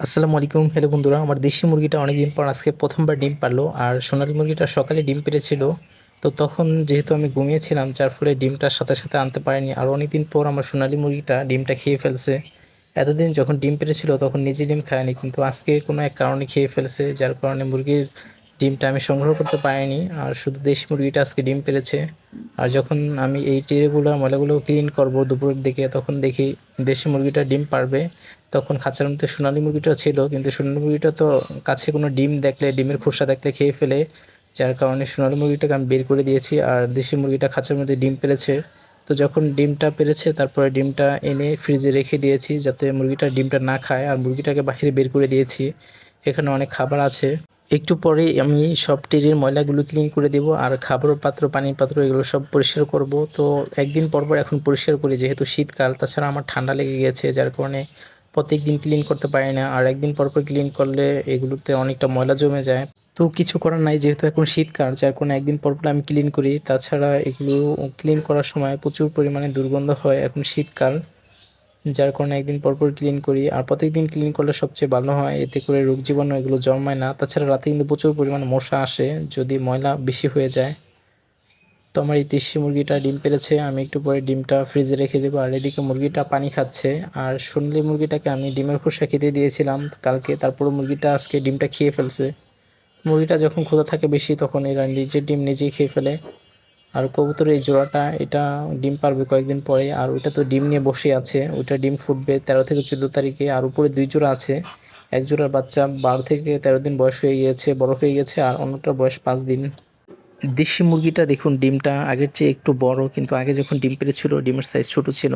আসসালামু আলাইকুম। হ্যালো বন্ধুরা, আমার দেশি মুরগিটা অনেকদিন পর আজকে প্রথমবার ডিম পারলো। আর সোনালী মুরগিটা সকালে ডিম পেড়েছিল। তো তখন যেহেতু আমি ঘুমিয়েছিলাম, যার ফলে ডিমটার সাথে সাথে আনতে পারিনি। আর অনেকদিন পর আমার সোনালী মুরগিটা ডিমটা খেয়ে ফেলছে। এতদিন যখন ডিম পেড়েছিল তখন নিজে ডিম খায়নি, কিন্তু আজকে কোনো এক কারণে খেয়ে ফেলছে, যার কারণে মুরগির ডিমটা আমি সংগ্রহ করতে পারিনি। আর শুধু দেশি মুরগিটা আজকে ডিম পেড়েছে। আর যখন আমি এই ট্রেগুলো ময়লাগুলো ক্লিন করব দুপুরের দিকে, তখন দেখি দেশি মুরগিটা ডিম পারবে। তখন খাঁচার মধ্যে সোনালী মুরগিটাও ছিল, কিন্তু সোনালী মুরগিটা তো কাছে কোনো ডিম দেখলে, ডিমের খোসা দেখলে খেয়ে ফেলে। যার কারণে সোনালী মুরগিটাকে আমি বের করে দিয়েছি, আর দেশি মুরগিটা খাঁচার মধ্যে ডিম পেড়েছে। তো যখন ডিমটা পেড়েছে তারপরে ডিমটা এনে ফ্রিজে রেখে দিয়েছি, যাতে মুরগিটা ডিমটা না খায়। আর মুরগিটাকে বাইরে বের করে দিয়েছি, এখানে অনেক খাবার আছে। একটু পরে আমি সব ট্রের ময়লাগুলো ক্লিন করে দেব, আর খাবারের পাত্র, পানির পাত্র, এগুলো সব পরিষ্কার করব। তো একদিন পর পর এখন পরিষ্কার করি, যেহেতু শীতকাল। তাছাড়া আমার ঠান্ডা লেগে গেছে, যার কারণে প্রত্যেক দিন ক্লিন করতে পারি না। আর একদিন পর পর ক্লিন করলে এগুলোতে অনেকটা ময়লা জমে যায়। তো কিছু করার নাই, যেহেতু এখন শীতকাল, যার কারণে একদিন পর পর আমি ক্লিন করি। তাছাড়া এগুলো ক্লিন করার সময় প্রচুর পরিমাণে দুর্গন্ধ হয়, এখন শীতকাল, যার কারণে একদিন পর পর ক্লিন করি। আর প্রত্যেকদিন ক্লিন করলে সবচেয়ে ভালো হয়, এতে করে রোগ জীবাণু এগুলো জন্মায় না। তাছাড়া রাতে কিন্তু প্রচুর পরিমাণে মশা আসে যদি ময়লা বেশি হয়ে যায়। তো আমার এই দেশি মুরগিটা ডিম পেড়েছে, আমি একটু পরে ডিমটা ফ্রিজে রেখে দেবো। আর এদিকে মুরগিটা পানি খাচ্ছে। আর সোনালী মুরগিটাকে আমি ডিমের খোসা খেতে দিয়েছিলাম কালকে, তারপরে মুরগিটা আজকে ডিমটা খেয়ে ফেলছে। মুরগিটা যখন ক্ষুধা থাকে বেশি, তখন এরা নিজের ডিম নিজেই খেয়ে ফেলে। আর কবুতরের এই জোড়াটা, এটা ডিম পারবে কয়েকদিন পরে। আর ওইটা তো ডিম নিয়ে বসে আছে, ওইটা ডিম ফুটবে 13 থেকে 14 তারিখে। আর উপরে 2 জোড়া আছে, এক জোড়ার বাচ্চা 12 থেকে 13 দিন বয়স হয়ে গিয়েছে, বড় হয়ে গেছে। আর অন্যটার বয়স 5 দিন। দেশি মুরগিটা দেখুন, ডিমটা আগের চেয়ে একটু বড়, কিন্তু আগে যখন ডিম পেড়েছিল ডিমের সাইজ ছোট ছিল।